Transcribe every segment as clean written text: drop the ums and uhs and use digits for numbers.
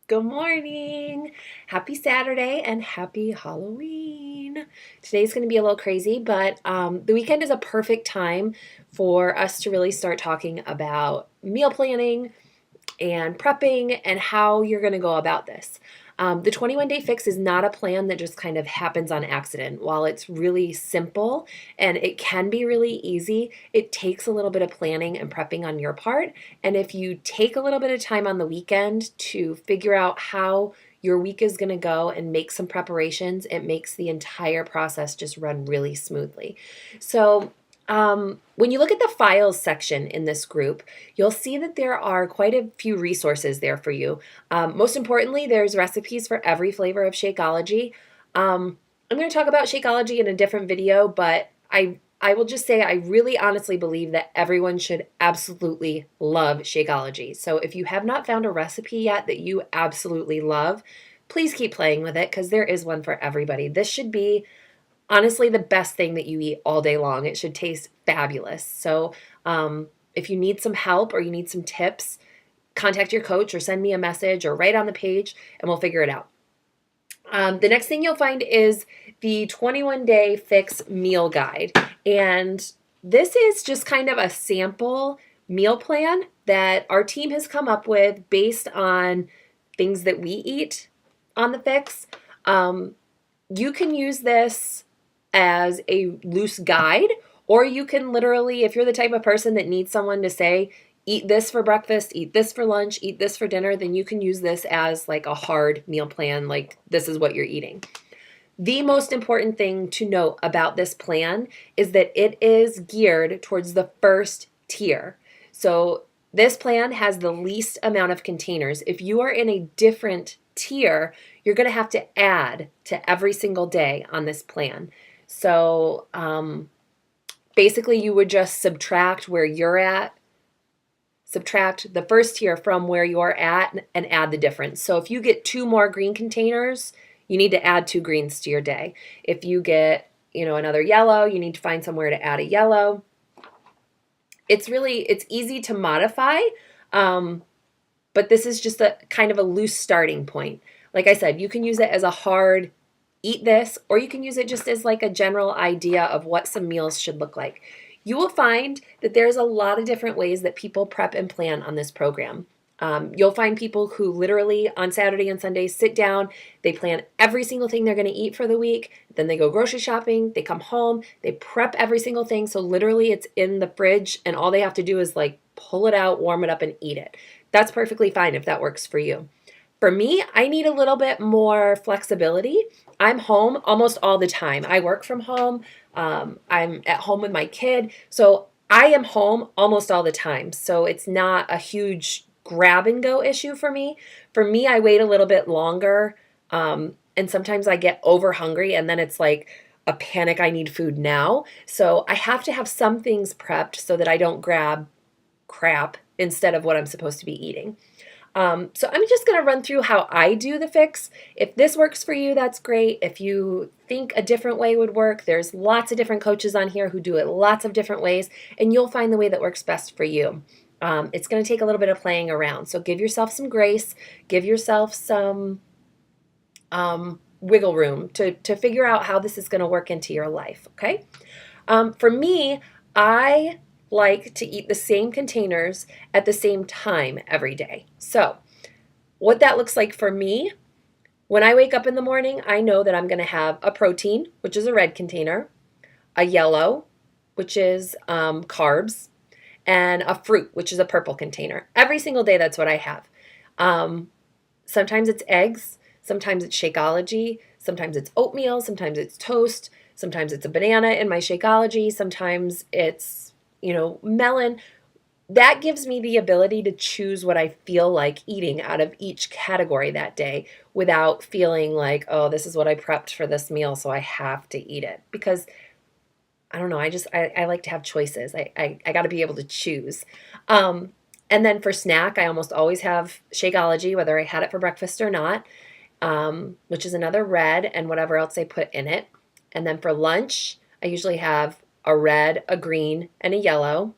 Good morning. Happy Saturday and happy Halloween. Today's going to be a little crazy, but the weekend is a perfect time for us to really start talking about meal planning and prepping and how you're going to go about this. The 21 day fix is not a plan that just kind of happens on accident. While it's really simple and it can be really easy, it takes a little bit of planning and prepping on your part. And if you take a little bit of time on the weekend to figure out how your week is going to go and make some preparations, it makes the entire process just run really smoothly. So, when you look at the files section in this group, you'll see that there are quite a few resources there for you. Most importantly, there's recipes for every flavor of Shakeology. I'm going to talk about Shakeology in a different video, but I will just say I really honestly believe that everyone should absolutely love Shakeology. So if you have not found a recipe yet that you absolutely love, please keep playing with it because there is one for everybody. This should be honestly the best thing that you eat all day long. It should taste fabulous. So, if you need some help or you need some tips, contact your coach or send me a message or write on the page and we'll figure it out. The next thing you'll find is the 21 day fix meal guide. And this is just kind of a sample meal plan that our team has come up with based on things that we eat on the fix. You can use this as a loose guide, or you can literally, if you're the type of person that needs someone to say, eat this for breakfast, eat this for lunch, eat this for dinner, then you can use this as like a hard meal plan, like this is what you're eating. The most important thing to note about this plan is that it is geared towards the first tier. So this plan has the least amount of containers. If you are in a different tier, you're going to have to add to every single day on this plan. So basically, you would just subtract where you're at, subtract the first tier from where you're at, and add the difference. So if you get 2 more green containers, you need to add 2 greens to your day. If you get, another yellow, you need to find somewhere to add a yellow. It's easy to modify, but this is just a kind of a loose starting point. Like I said, you can use it as a hard eat this, or you can use it just as like a general idea of what some meals should look like. You will find that there's a lot of different ways that people prep and plan on this program. You'll find people who literally on Saturday and Sunday sit down, they plan every single thing they're going to eat for the week, then they go grocery shopping, they come home, they prep every single thing, so literally it's in the fridge and all they have to do is like pull it out, warm it up, and eat it. That's perfectly fine if that works for you. For me, I need a little bit more flexibility. I'm home almost all the time. I work from home. I'm at home with my kid. So I am home almost all the time. So it's not a huge grab and go issue for me. For me, I wait a little bit longer. And sometimes I get over hungry and then it's like a panic. I need food now. So I have to have some things prepped so that I don't grab crap instead of what I'm supposed to be eating. So I'm just going to run through how I do the fix. If this works for you, that's great. If you think a different way would work, there's lots of different coaches on here who do it lots of different ways, and you'll find the way that works best for you. It's going to take a little bit of playing around. So give yourself some grace, give yourself some wiggle room to figure out how this is going to work into your life, okay? For me, I like to eat the same containers at the same time every day. So, what that looks like for me, when I wake up in the morning, I know that I'm going to have a protein, which is a red container, a yellow, which is carbs, and a fruit, which is a purple container. Every single day, that's what I have. Sometimes it's eggs, sometimes it's Shakeology, sometimes it's oatmeal, sometimes it's toast, sometimes it's a banana in my Shakeology, sometimes it's melon. That gives me the ability to choose what I feel like eating out of each category that day without feeling like, oh, this is what I prepped for this meal, so I have to eat it. Because I don't know, I like to have choices. I got to be able to choose. And then for snack, I almost always have Shakeology, whether I had it for breakfast or not, which is another red and whatever else I put in it. And then for lunch, I usually have a red, a green, and a yellow.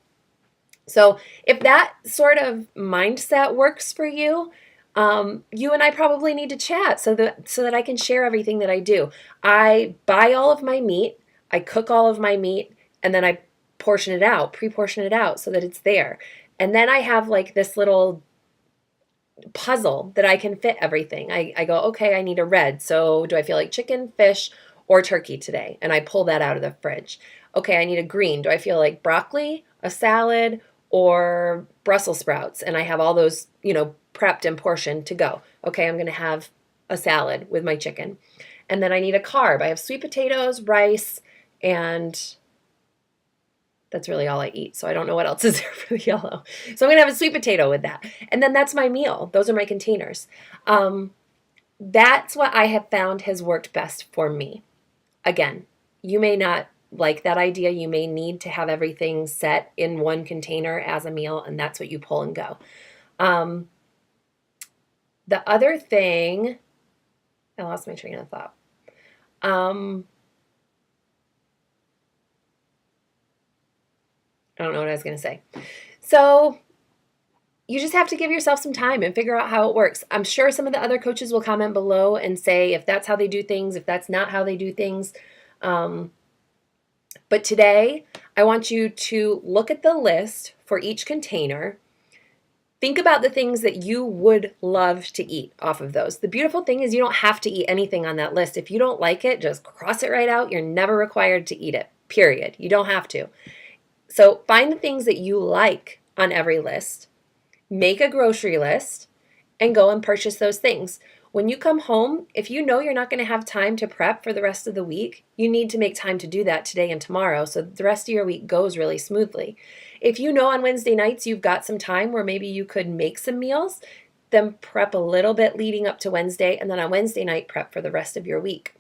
So if that sort of mindset works for you, You and I probably need to chat so that I can share everything that I do. I buy all of my meat, I cook all of my meat, and then I portion it out, pre-portion it out so that it's there. And then I have like this little puzzle that I can fit everything. I go, okay, I need a red. So do I feel like chicken, fish, or turkey today? And I pull that out of the fridge. Okay, I need a green. Do I feel like broccoli, a salad, or Brussels sprouts? And I have all those, prepped and portioned to go. Okay, I'm going to have a salad with my chicken. And then I need a carb. I have sweet potatoes, rice, and that's really all I eat. So I don't know what else is there for the yellow. So I'm going to have a sweet potato with that. And then that's my meal. Those are my containers. That's what I have found has worked best for me. Again, you may not like that idea. You may need to have everything set in one container as a meal, and that's what you pull and go. The other thing, I lost my train of thought. I don't know what I was going to say. So you just have to give yourself some time and figure out how it works. I'm sure some of the other coaches will comment below and say if that's how they do things, if that's not how they do things. But today, I want you to look at the list for each container. Think about the things that you would love to eat off of those. The beautiful thing is you don't have to eat anything on that list. If you don't like it, just cross it right out. You're never required to eat it, period. You don't have to. So find the things that you like on every list, make a grocery list, and go and purchase those things. When you come home, if you know you're not going to have time to prep for the rest of the week, you need to make time to do that today and tomorrow so the rest of your week goes really smoothly. If you know on Wednesday nights you've got some time where maybe you could make some meals, then prep a little bit leading up to Wednesday, and then on Wednesday night prep for the rest of your week.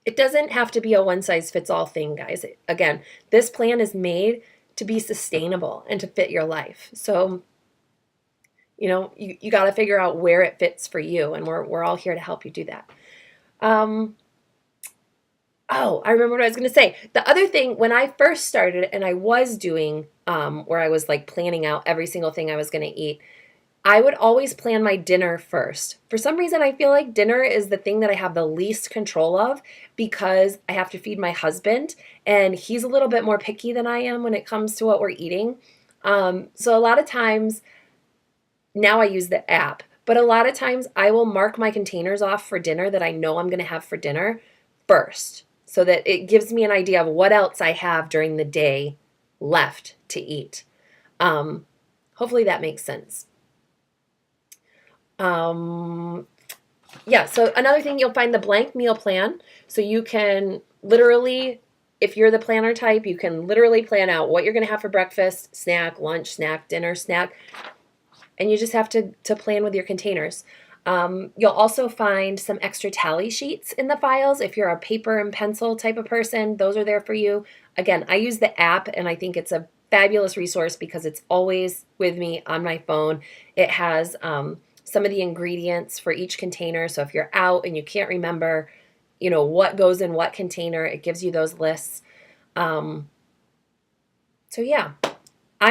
It doesn't have to be a one-size-fits-all thing, guys. Again, this plan is made to be sustainable and to fit your life. So, you got to figure out where it fits for you, and we're all here to help you do that. I remember what I was going to say. The other thing, when I first started and I was doing where I was like planning out every single thing I was going to eat, I would always plan my dinner first. For some reason, I feel like dinner is the thing that I have the least control of because I have to feed my husband, and he's a little bit more picky than I am when it comes to what we're eating. So a lot of times, now I use the app, but a lot of times I will mark my containers off for dinner that I know I'm going to have for dinner first, so that it gives me an idea of what else I have during the day left to eat. Hopefully that makes sense. So another thing, you'll find the blank meal plan. So you can literally, if you're the planner type, you can literally plan out what you're going to have for breakfast, snack, lunch, snack, dinner, snack. And you just have to plan with your containers. You'll also find some extra tally sheets in the files. If you're a paper and pencil type of person, those are there for you. Again, I use the app, and I think it's a fabulous resource because it's always with me on my phone. It has some of the ingredients for each container. So if you're out and you can't remember, what goes in what container, it gives you those lists. I'm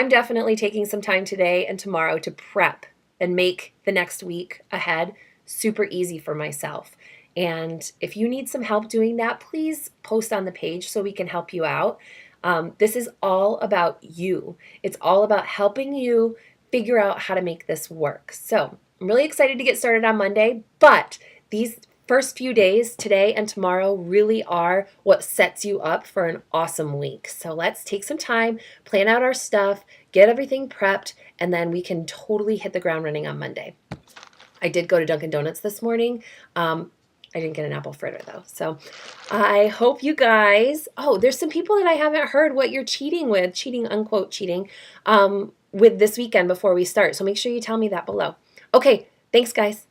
definitely taking some time today and tomorrow to prep and make the next week ahead super easy for myself. And if you need some help doing that, please post on the page so we can help you out. This is all about you. It's all about helping you figure out how to make this work. So I'm really excited to get started on Monday, but these first few days, today and tomorrow, really are what sets you up for an awesome week. So let's take some time, plan out our stuff, get everything prepped, and then we can totally hit the ground running on Monday. I did go to Dunkin' Donuts this morning. I didn't get an apple fritter though. So I hope you guys, there's some people that I haven't heard what you're cheating, unquote cheating, with this weekend before we start. So make sure you tell me that below. Okay, thanks guys.